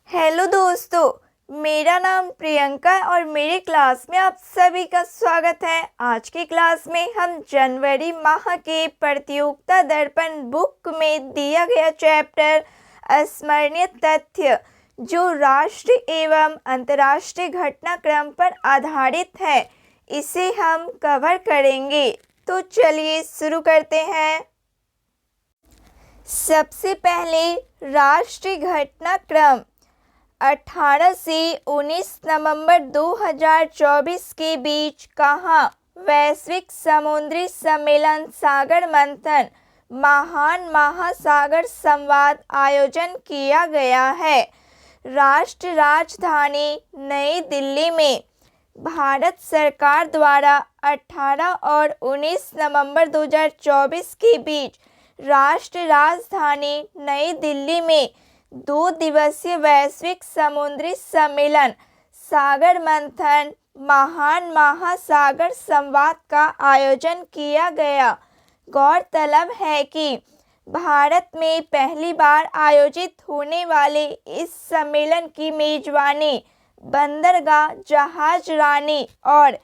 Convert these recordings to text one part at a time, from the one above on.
Hello दोस्तों, मेरा नाम प्रियंका और मेरे क्लास में आप सभी का स्वागत है। आज की क्लास में हम जनवरी माह के प्रतियोगिता दर्पण बुक में दिया गया चैप्टर अस्मरणीय तथ्य जो राष्ट्रीय एवं अंतर्राष्ट्रीय घटनाक्रम पर आधारित है, इसे हम कवर करेंगे। तो चलिए शुरू करते हैं। सबसे पहले राष्ट्रीय घटनाक्रम 18 से 19 नवंबर 2024 के बीच कहाँ वैश्विक समुद्री सम्मेलन सागर मंथन महान महासागर संवाद आयोजन किया गया है। राष्ट्र राजधानी नई दिल्ली में भारत सरकार द्वारा 18 और 19 नवंबर 2024 के बीच राष्ट्र राजधानी नई दिल्ली में 2 दिवसीय वैश्विक समुद्री सम्मेलन सागर मंथन महान महासागर संवाद का आयोजन किया गया। गौरतलब है कि भारत में पहली बार आयोजित होने वाले इस सम्मेलन की मेजबानी बंदरगाह जहाज रानी और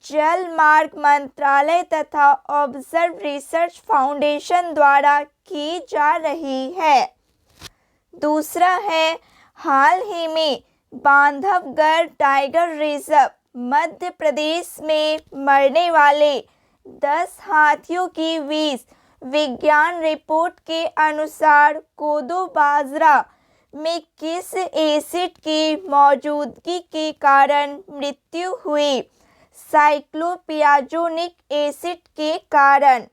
जल मार्ग मंत्रालय तथा ऑब्जर्व रिसर्च फाउंडेशन द्वारा की जा रही है। दूसरा है हाल ही में बांधवगढ़ टाइगर रिजर्व मध्य प्रदेश में मरने वाले 10 हाथियों की 20 विज्ञान रिपोर्ट के अनुसार कोदो बाजरा में किस एसिड की मौजूदगी के कारण मृत्यु हुई? साइक्लोपियाजोनिक एसिड के कारण।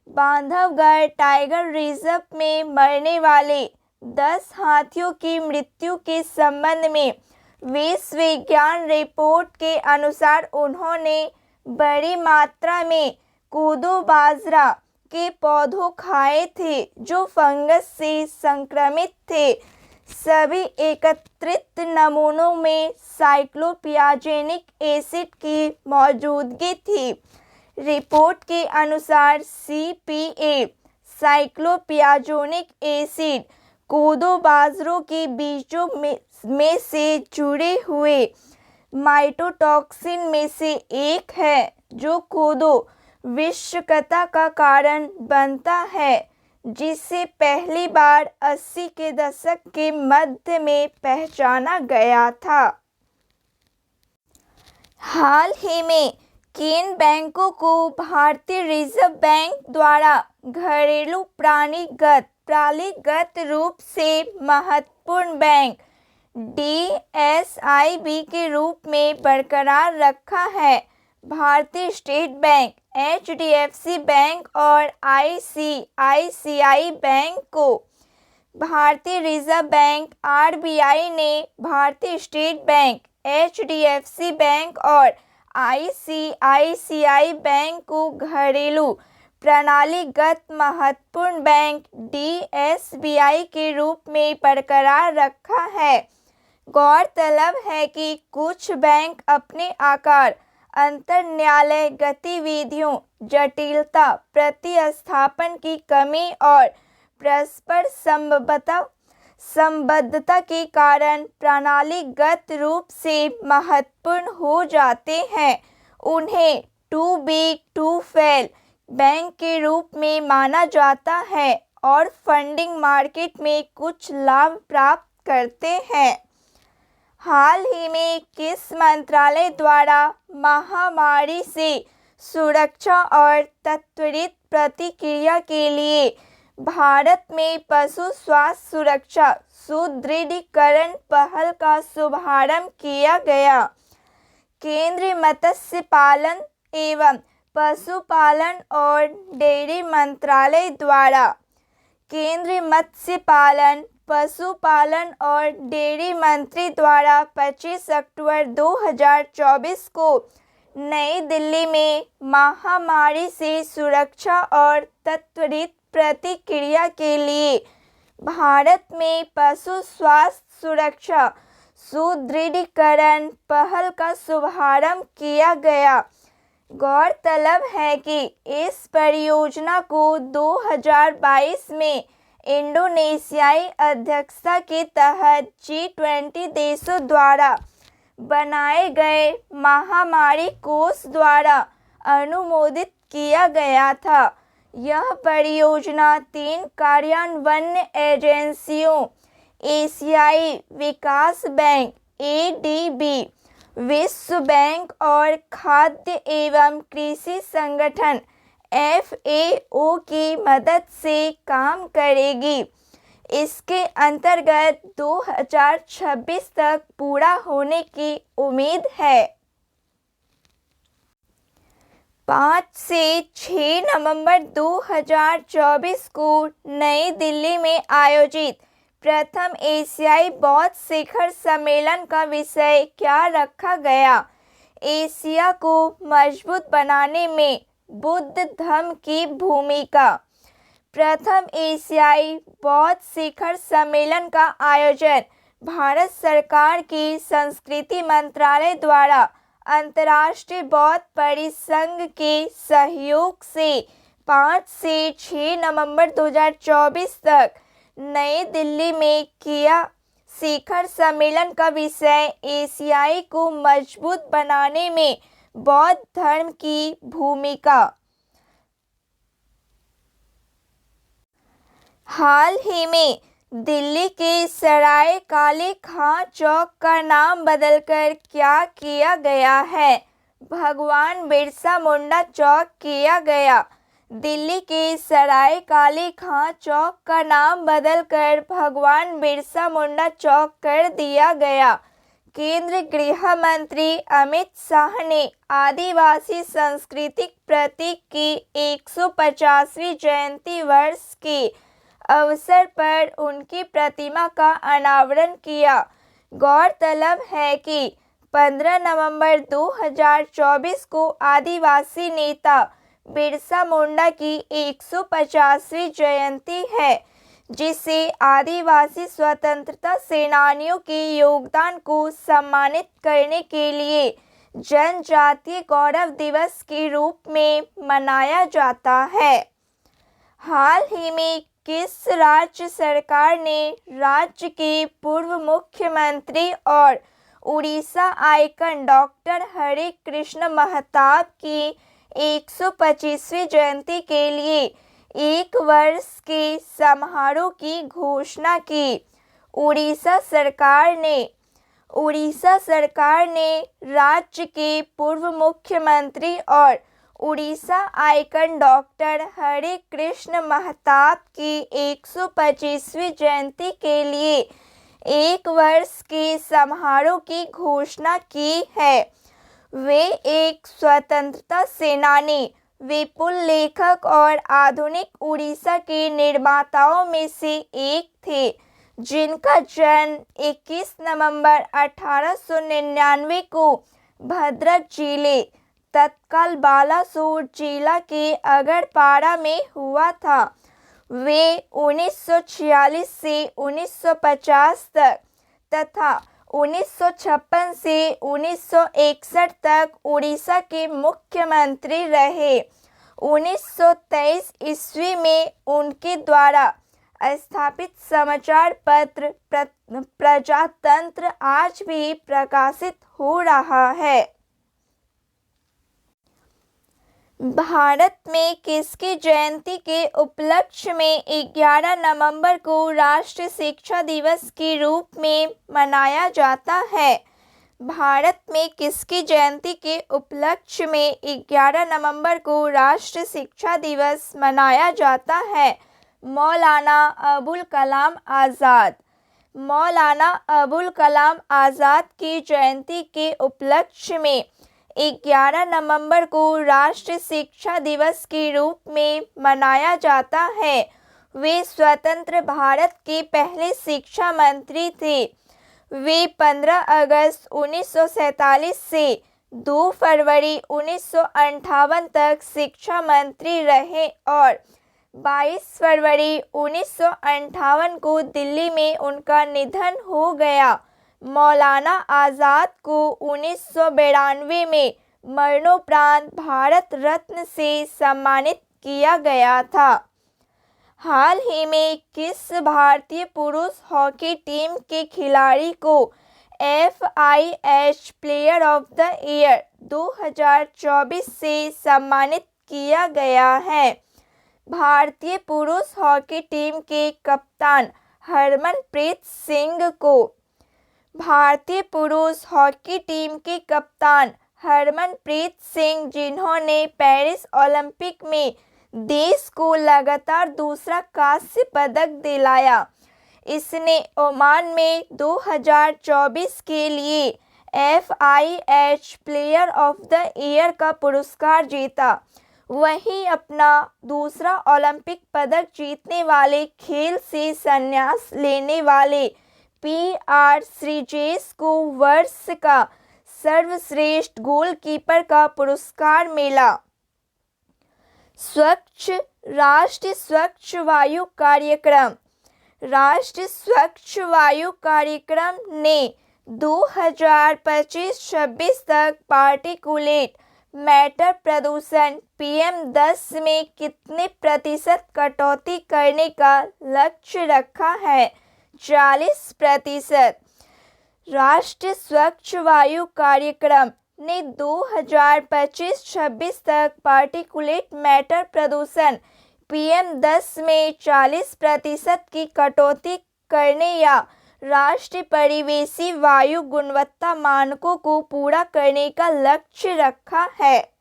बांधवगढ़ टाइगर रिजर्व में मरने वाले 10 हाथियों की मृत्यु के संबंध में विश्व विज्ञान रिपोर्ट के अनुसार उन्होंने बड़ी मात्रा में कोदो बाजरा के पौधों खाए थे जो फंगस से संक्रमित थे। सभी एकत्रित नमूनों में साइक्लोपियाजेनिक एसिड की मौजूदगी थी। रिपोर्ट के अनुसार CPA साइक्लोपियाजोनिक एसिड कोदो बाजरों के बीजों में से जुड़े हुए माइटोटॉक्सिन में से एक है जो कोदो विषाक्तता का कारण बनता है, जिसे पहली बार 80 के दशक के मध्य में पहचाना गया था। हाल ही में किन बैंकों को भारतीय रिजर्व बैंक द्वारा घरेलू प्रणालीगत रूप से महत्वपूर्ण बैंक DSIB के रूप में बरकरार रखा है? भारतीय स्टेट बैंक, HDFC बैंक और ICICI बैंक को। भारतीय रिजर्व बैंक RBI ने भारतीय स्टेट बैंक, HDFC बैंक और ICICI बैंक को घरेलू प्रणालीगत महत्वपूर्ण बैंक DSBI के रूप में बरकरार रखा है। गौरतलब है कि कुछ बैंक अपने आकार, अंतर्न्याय गतिविधियों, जटिलता, प्रतिस्थापन की कमी और परस्पर संबद्धता के कारण प्रणालीगत रूप से महत्वपूर्ण हो जाते हैं। उन्हें too big to fail bank के रूप में माना जाता है और फंडिंग मार्केट में कुछ लाभ प्राप्त करते हैं। हाल ही में किस मंत्रालय द्वारा महामारी से सुरक्षा और त्वरित प्रतिक्रिया के लिए भारत में पशु स्वास्थ्य सुरक्षा सुदृढ़ीकरण पहल का शुभारंभ किया गया? केंद्रीय मत्स्य पालन एवं पशुपालन और डेयरी मंत्रालय द्वारा। केंद्रीय मत्स्य पालन, पशुपालन और डेयरी मंत्री द्वारा 25 अक्टूबर 2024 को नई दिल्ली में महामारी से सुरक्षा और त्वरित प्रतिक्रिया के लिए भारत में पशु स्वास्थ्य सुरक्षा सुदृढ़ीकरण पहल का शुभारंभ किया गया। गौरतलब है कि इस परियोजना को 2022 में इंडोनेशियाई अध्यक्षता के तहत G20 देशों द्वारा बनाए गए महामारी कोष द्वारा अनुमोदित किया गया था। यह परियोजना 3 कार्यान्वयन एजेंसियों एशियाई विकास बैंक ADB, विश्व बैंक और खाद्य एवं कृषि संगठन FAO की मदद से काम करेगी। इसके अंतर्गत 2026 तक पूरा होने की उम्मीद है। 5 से 6 नवंबर 2024 को नई दिल्ली में आयोजित प्रथम एशियाई बौद्ध शिखर सम्मेलन का विषय क्या रखा गया? एशिया को मजबूत बनाने में बुद्ध धम्म की भूमिका। प्रथम एशियाई बौद्ध शिखर सम्मेलन का आयोजन भारत सरकार की संस्कृति मंत्रालय द्वारा अंतर्राष्ट्रीय बौद्ध परिसंघ के सहयोग से 5 से 6 नवंबर 2024 तक नई दिल्ली में किया। शिखर सम्मेलन का विषय एशियाई को मजबूत बनाने में बौद्ध धर्म की भूमिका। हाल ही में दिल्ली के सराय काले खां चौक का नाम बदलकर क्या किया गया है? भगवान बिरसा मुंडा चौक किया गया। दिल्ली के सराय काले खां चौक का नाम बदलकर भगवान बिरसा मुंडा चौक कर दिया गया। केंद्रीय गृह मंत्री अमित शाह ने आदिवासी सांस्कृतिक प्रतीक की 150वीं जयंती वर्ष के अवसर पर उनकी प्रतिमा का अनावरण किया। गौरतलब है कि 15 नवंबर 2024 को आदिवासी नेता बिरसा मुंडा की 150वीं जयंती है, जिसे आदिवासी स्वतंत्रता सेनानियों के योगदान को सम्मानित करने के लिए जनजातीय गौरव दिवस के रूप में मनाया जाता है। हाल ही में किस राज्य सरकार ने राज्य के पूर्व मुख्यमंत्री और उड़ीसा आइकन डॉक्टर हरे कृष्ण महताब की 125वीं जयंती के लिए 1 वर्ष के समारोह की घोषणा की? उड़ीसा सरकार ने राज्य के पूर्व मुख्यमंत्री और उड़ीसा आइकन डॉक्टर हरे कृष्ण महताब की 125वीं जयंती के लिए 1 वर्ष के समारोह की घोषणा की है। वे एक स्वतंत्रता सेनानी, विपुल लेखक और आधुनिक उड़ीसा के निर्माताओं में से एक थे, जिनका जन्म 21 नवंबर 1899 को भद्रक जिले तत्काल बालासोर जिला के अगरपाड़ा में हुआ था। वे 1946 से 1950 तक तथा 1956 से 1961 तक उड़ीसा के मुख्यमंत्री रहे। 1923 ईस्वी में उनके द्वारा स्थापित समाचार पत्र प्रजातंत्र आज भी प्रकाशित हो रहा है। भारत में किसकी जयंती के उपलक्ष्य में 11 नवंबर को राष्ट्रीय शिक्षा दिवस के रूप में मनाया जाता है? भारत में किसकी जयंती के उपलक्ष्य में 11 नवंबर को राष्ट्रीय शिक्षा दिवस मनाया जाता है? मौलाना अबुल कलाम आज़ाद। मौलाना अबुल कलाम आज़ाद की जयंती के उपलक्ष्य में 11 नवंबर को राष्ट्रीय शिक्षा दिवस के रूप में मनाया जाता है। वे स्वतंत्र भारत के पहले शिक्षा मंत्री थे। वे 15 अगस्त 1947 से 2 फरवरी 1958 तक शिक्षा मंत्री रहे और 22 फरवरी 1958 को दिल्ली में उनका निधन हो गया। मौलाना आज़ाद को 1992 में मरणोपरांत भारत रत्न से सम्मानित किया गया था। हाल ही में किस भारतीय पुरुष हॉकी टीम के खिलाड़ी को FIH player of the year 2024 से सम्मानित किया गया है? भारतीय पुरुष हॉकी टीम के कप्तान हरमनप्रीत सिंह को भारतीय पुरुष हॉकी टीम के कप्तान हरमनप्रीत सिंह, जिन्होंने पेरिस ओलंपिक में देश को लगातार दूसरा कांस्य पदक दिलाया, इसने ओमान में 2024 के लिए FIH player of the year का पुरस्कार जीता। वहीं अपना दूसरा ओलंपिक पदक जीतने वाले, खेल से संन्यास लेने वाले PR श्रीजेश को वर्ष का सर्वश्रेष्ठ गोलकीपर का पुरस्कार मिला। राष्ट्रीय स्वच्छ वायु कार्यक्रम। राष्ट्रीय स्वच्छ वायु कार्यक्रम ने 2025-26 तक पार्टिकुलेट मैटर प्रदूषण PM10 में कितने प्रतिशत कटौती करने का लक्ष्य रखा है? 40%। राष्ट्रीय स्वच्छ वायु कार्यक्रम ने 2025-26 तक पार्टिकुलेट मैटर प्रदूषण PM10 में 40% की कटौती करने या राष्ट्रीय परिवेशी वायु गुणवत्ता मानकों को पूरा करने का लक्ष्य रखा है।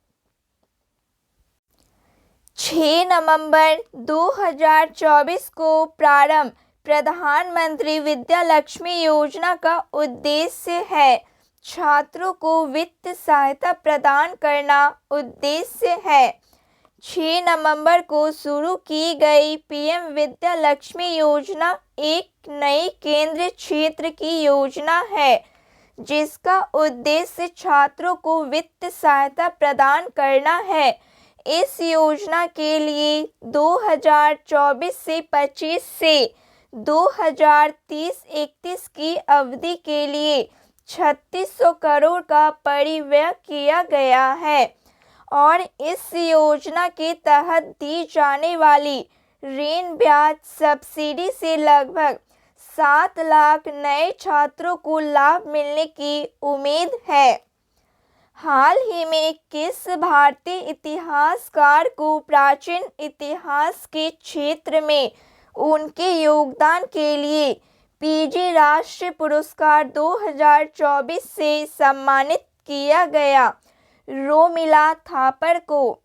6 नवंबर 2024 को प्रारंभ प्रधानमंत्री विद्या लक्ष्मी योजना का उद्देश्य है छात्रों को वित्त सहायता प्रदान करना उद्देश्य है। 6 नवंबर को शुरू की गई PM विद्या लक्ष्मी योजना एक नई केंद्रीय क्षेत्र की योजना है, जिसका उद्देश्य छात्रों को वित्त सहायता प्रदान करना है। इस योजना के लिए 2024 से 25 से 2030-31 की अवधि के लिए 3600 करोड़ का परिव्यय किया गया है और इस योजना के तहत दी जाने वाली ऋण ब्याज सब्सिडी से लगभग 7 लाख नए छात्रों को लाभ मिलने की उम्मीद है। हाल ही में किस भारतीय इतिहासकार को प्राचीन इतिहास के क्षेत्र में उनके योगदान के लिए PG राष्ट्रीय पुरस्कार 2024 से सम्मानित किया गया? रोमिला थापर को।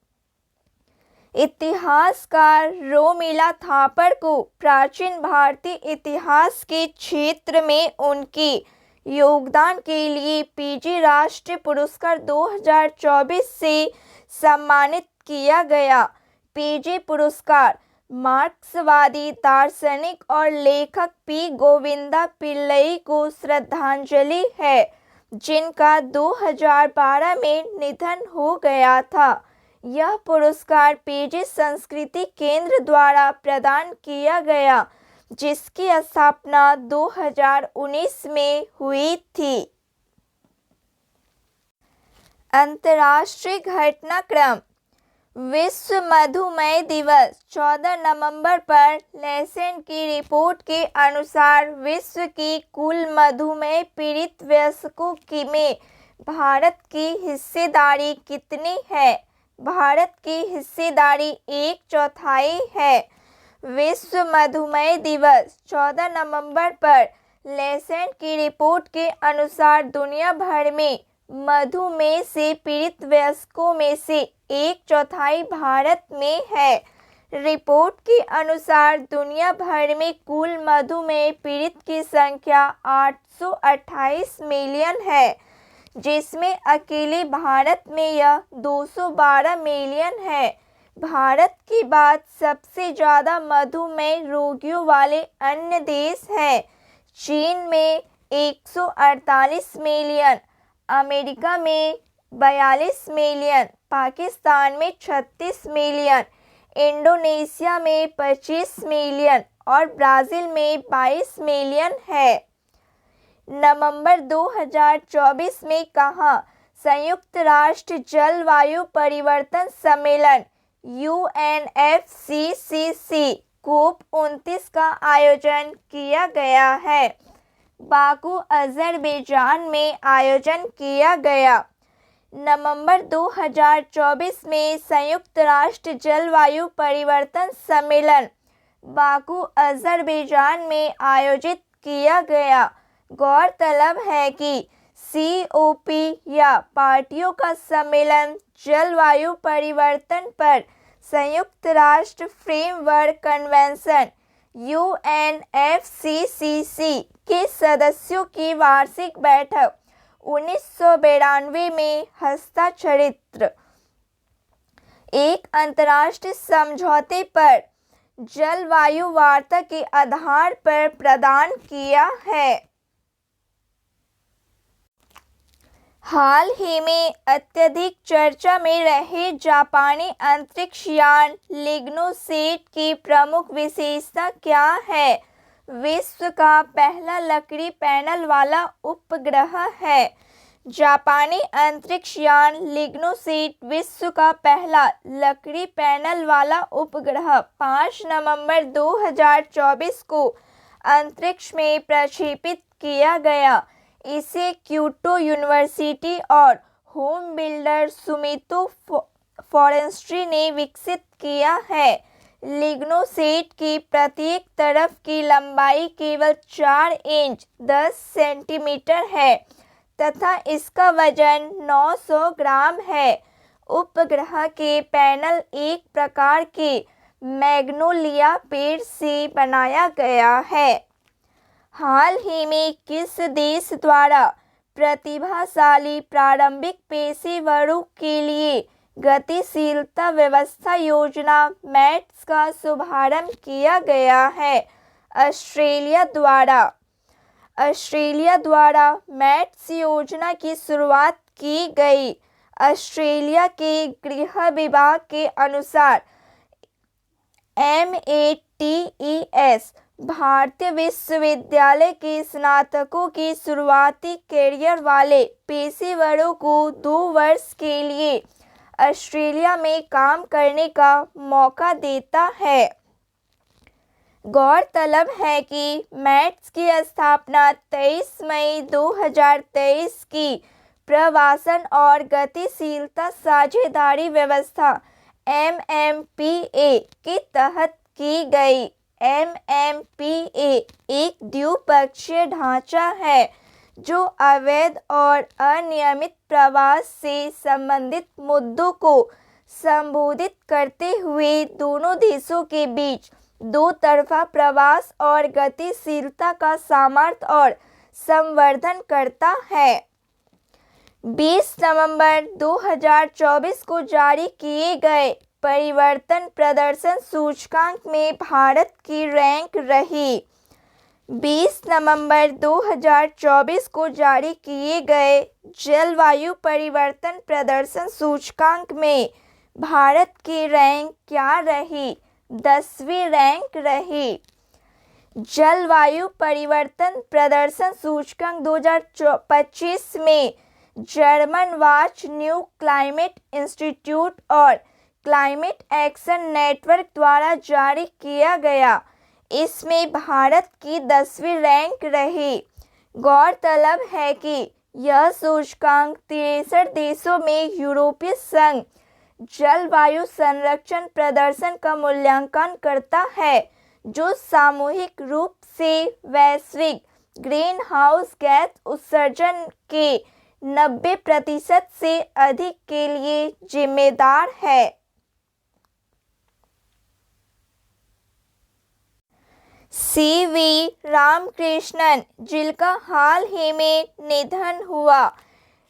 इतिहासकार रोमिला थापर को प्राचीन भारतीय इतिहास के क्षेत्र में उनके योगदान के लिए PG राष्ट्रीय पुरस्कार 2024 से सम्मानित किया गया। PG पुरस्कार मार्क्सवादी दार्शनिक और लेखक P गोविंदा पिल्लई को श्रद्धांजलि है, जिनका 2012 में निधन हो गया था। यह पुरस्कार PG संस्कृति केंद्र द्वारा प्रदान किया गया, जिसकी स्थापना 2019 में हुई थी। अंतर्राष्ट्रीय घटनाक्रम। विश्व मधुमेह दिवस 14 नवंबर पर लेसेंट की रिपोर्ट के अनुसार विश्व की कुल मधुमेह पीड़ित वयस्कों में भारत की हिस्सेदारी कितनी है? भारत की हिस्सेदारी 1/4 है। विश्व मधुमेह दिवस 14 नवंबर पर लेसेंट की रिपोर्ट के अनुसार दुनिया भर में मधुमेह से पीड़ित वयस्कों में से 1/4 भारत में है। रिपोर्ट के अनुसार दुनिया भर में कुल मधुमेह पीड़ित की संख्या 828 मिलियन है, जिसमें अकेले भारत में यह 212 मिलियन है। भारत के बाद सबसे ज़्यादा मधुमेह रोगियों वाले अन्य देश हैं। चीन में 148 मिलियन, अमेरिका में 42 मिलियन, पाकिस्तान में 36 मिलियन, इंडोनेशिया में 25 मिलियन और ब्राज़ील में 22 मिलियन है। नवंबर 2024 में कहाँ संयुक्त राष्ट्र जलवायु परिवर्तन सम्मेलन UNFCCC COP29 का आयोजन किया गया है। बाकू अज़रबैजान में आयोजन किया गया। नवंबर 2024 में संयुक्त राष्ट्र जलवायु परिवर्तन सम्मेलन बाकू अज़रबैजान में आयोजित किया गया। गौरतलब है कि COP या पार्टियों का सम्मेलन जलवायु परिवर्तन पर संयुक्त राष्ट्र फ्रेमवर्क कन्वेंशन UNFCCC के सदस्यों की वार्षिक बैठक 1992 में हस्ताक्षरित एक अंतर्राष्ट्रीय समझौते पर जलवायु वार्ता के आधार पर प्रदान किया है। हाल ही में अत्यधिक चर्चा में रहे जापानी अंतरिक्ष यान लिग्नोसैट की प्रमुख विशेषता क्या है? विश्व का पहला लकड़ी पैनल वाला उपग्रह है। जापानी अंतरिक्ष यान लिग्नोसैट विश्व का पहला लकड़ी पैनल वाला उपग्रह 5 नवंबर 2024 को अंतरिक्ष में प्रक्षेपित किया गया। इसे क्योटो यूनिवर्सिटी और होम बिल्डर सुमितो फॉरेस्ट्री ने विकसित किया है। लिग्नोसैट की प्रत्येक तरफ की लंबाई केवल 4 इंच 10 सेंटीमीटर है तथा इसका वजन 900 ग्राम है। उपग्रह के पैनल एक प्रकार के मैग्नोलिया पेड़ से बनाया गया है। हाल ही में किस देश द्वारा प्रतिभाशाली प्रारंभिक पेशेवरों के लिए गतिशीलता व्यवस्था योजना मैट्स का शुभारंभ किया गया है? ऑस्ट्रेलिया द्वारा मैट्स योजना की शुरुआत की गई। ऑस्ट्रेलिया के गृह विभाग के अनुसार MATES भारतीय विश्वविद्यालय के स्नातकों के शुरुआती कैरियर वाले पेशेवरों को 2 वर्ष के लिए ऑस्ट्रेलिया में काम करने का मौका देता है। गौरतलब है कि मैट्स की स्थापना 23 मई 2023 की प्रवासन और गतिशीलता साझेदारी व्यवस्था MMPA के तहत की गई। MMPA एक द्विपक्षीय ढांचा है जो अवैध और अनियमित प्रवास से संबंधित मुद्दों को संबोधित करते हुए दोनों देशों के बीच 2 तरफा प्रवास और गतिशीलता का सामर्थ्य और संवर्धन करता है। 20 नवंबर 2024 को जारी किए गए परिवर्तन प्रदर्शन सूचकांक में भारत की रैंक रही। 20 नवंबर 2024 को जारी किए गए जलवायु परिवर्तन प्रदर्शन सूचकांक में भारत की रैंक क्या रही? 10वीं रैंक रही। जलवायु परिवर्तन प्रदर्शन सूचकांक 2025 में German watch new climate institute और क्लाइमेट एक्शन नेटवर्क द्वारा जारी किया गया। इसमें भारत की 10वीं रैंक रही। गौरतलब है कि यह सूचकांक 63 देशों में यूरोपीय संघ जलवायु संरक्षण प्रदर्शन का मूल्यांकन करता है जो सामूहिक रूप से वैश्विक ग्रीन हाउस गैस उत्सर्जन के 90% से अधिक के लिए जिम्मेदार है। CV रामकृष्णन जिनका हाल ही में निधन हुआ।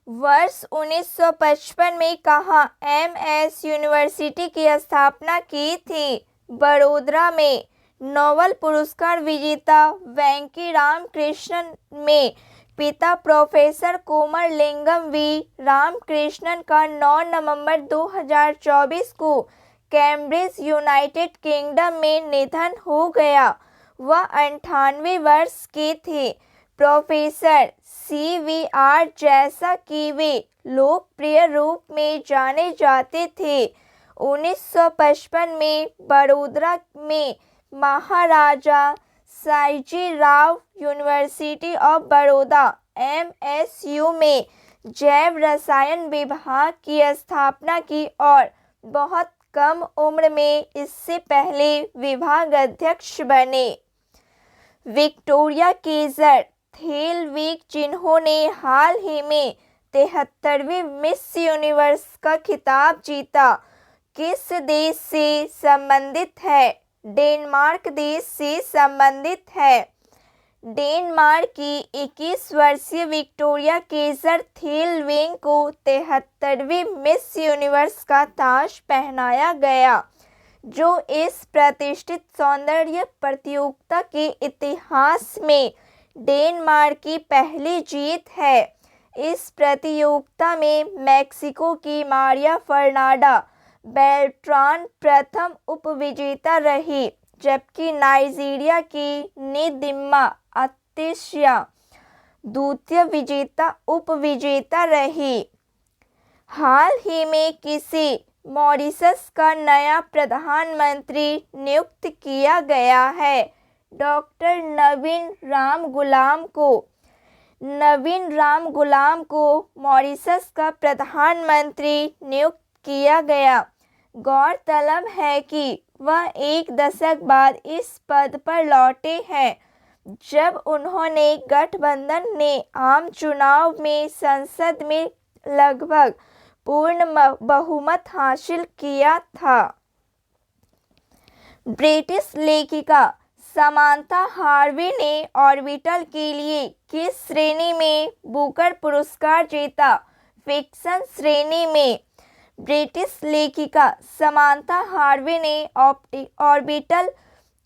वर्ष 1955 में कहाँ MS यूनिवर्सिटी की स्थापना की थी? बड़ोदरा में। नोबेल पुरस्कार विजेता वेंकी रामकृष्णन में पिता प्रोफेसर कोमरलिंगम V रामकृष्णन का 9 नवंबर 2024 को कैम्ब्रिज यूनाइटेड किंगडम में निधन हो गया। वह 98 वर्ष के थे। प्रोफेसर CVR जैसा कि वे लोकप्रिय रूप में जाने जाते थे। 1955 में बड़ोदरा में Maharaja Sayaji Rao university of Baroda MSU में जैव रसायन विभाग की स्थापना की और बहुत कम उम्र में इससे पहले विभाग अध्यक्ष बने। विक्टोरिया केजर थेलविक, जिन्होंने हाल ही में 73वीं मिस यूनिवर्स का खिताब जीता, किस देश से संबंधित है? डेनमार्क देश से संबंधित है। डेनमार्क की 21 वर्षीय विक्टोरिया केजर थेलविक को 73वीं मिस यूनिवर्स का ताज पहनाया गया, जो इस प्रतिष्ठित सौंदर्य प्रतियोगिता के इतिहास में डेनमार्क की पहली जीत है। इस प्रतियोगिता में मेक्सिको की मारिया फर्नांडा बेल्ट्रान प्रथम उपविजेता रही, जबकि नाइजीरिया की निदिम्मा अतिशिया द्वितीय उपविजेता रही। हाल ही में किसी मॉरिशस का नया प्रधानमंत्री नियुक्त किया गया है? डॉक्टर नवीन राम गुलाम को मॉरिशस का प्रधानमंत्री नियुक्त किया गया। गौरतलब है कि वह एक दशक बाद इस पद पर लौटे हैं, जब उन्होंने गठबंधन ने आम चुनाव में संसद में लगभग पूर्ण बहुमत हासिल किया था। ब्रिटिश लेखिका समांथा हार्वे ने ऑर्बिटल के लिए किस श्रेणी में बुकर पुरस्कार जीता? फिक्शन श्रेणी में। ब्रिटिश लेखिका समांथा हार्वे ने ऑर्बिटल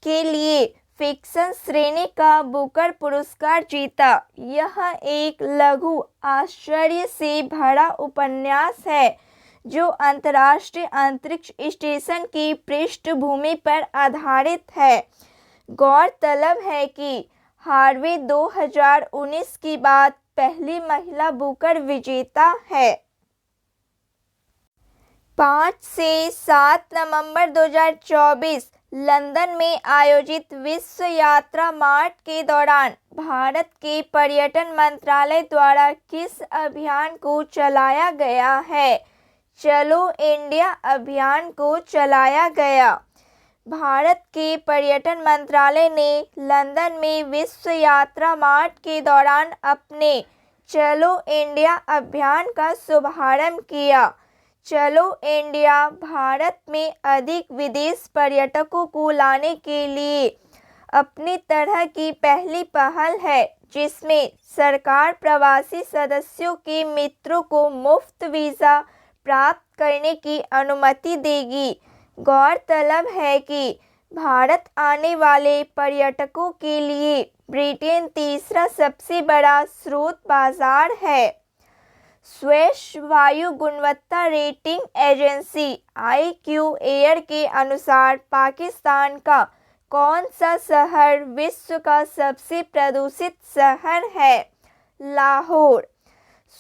के लिए फिक्शन श्रेणी का बुकर पुरस्कार जीता। यह एक लघु आश्चर्य से भरा उपन्यास है जो अंतर्राष्ट्रीय अंतरिक्ष स्टेशन की पृष्ठभूमि पर आधारित है। गौरतलब है कि हार्वे 2019 की बाद पहली महिला बुकर विजेता है। 5 से 7 नवंबर 2024 लंदन में आयोजित विश्व यात्रा मार्ट के दौरान भारत के पर्यटन मंत्रालय द्वारा किस अभियान को चलाया गया है? चलो इंडिया अभियान को चलाया गया। भारत के पर्यटन मंत्रालय ने लंदन में विश्व यात्रा मार्ट के दौरान अपने चलो इंडिया अभियान का शुभारंभ किया। चलो इंडिया भारत में अधिक विदेश पर्यटकों को लाने के लिए अपनी तरह की पहली पहल है, जिसमें सरकार प्रवासी सदस्यों के मित्रों को मुफ्त वीज़ा प्राप्त करने की अनुमति देगी। गौरतलब है कि भारत आने वाले पर्यटकों के लिए ब्रिटेन तीसरा सबसे बड़ा स्रोत बाजार है। स्विस वायु गुणवत्ता रेटिंग एजेंसी IQ एयर के अनुसार पाकिस्तान का कौन सा शहर विश्व का सबसे प्रदूषित शहर है? लाहौर।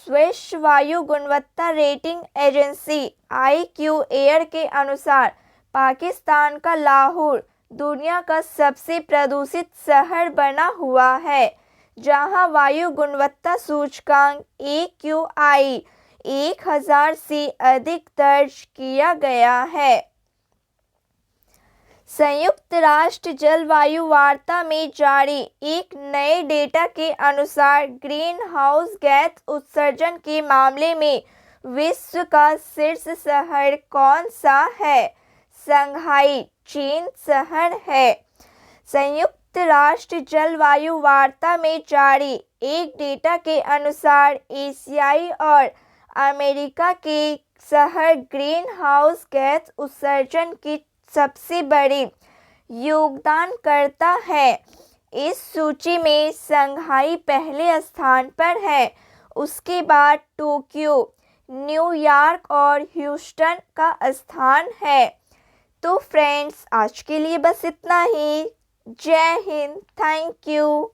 स्विस वायु गुणवत्ता रेटिंग एजेंसी IQ एयर के अनुसार पाकिस्तान का लाहौर दुनिया का सबसे प्रदूषित शहर बना हुआ है, जहां वायु गुणवत्ता सूचकांक AQI 1000 से अधिक दर्ज किया गया है। संयुक्त राष्ट्र जलवायु वार्ता में जारी एक नए डेटा के अनुसार ग्रीन हाउस गैस उत्सर्जन के मामले में विश्व का शीर्ष शहर कौन सा है? शंघाई चीन शहर है। संयुक्त राष्ट्र जलवायु वार्ता में जारी एक डेटा के अनुसार एशियाई और अमेरिका के शहर ग्रीन हाउस गैस उत्सर्जन की सबसे बड़ी योगदानकर्ता है। इस सूची में शंघाई पहले स्थान पर है, उसके बाद टोक्यो, न्यूयॉर्क और ह्यूस्टन का स्थान है। तो फ्रेंड्स, आज के लिए बस इतना ही। जय हिंद, थैंक यू।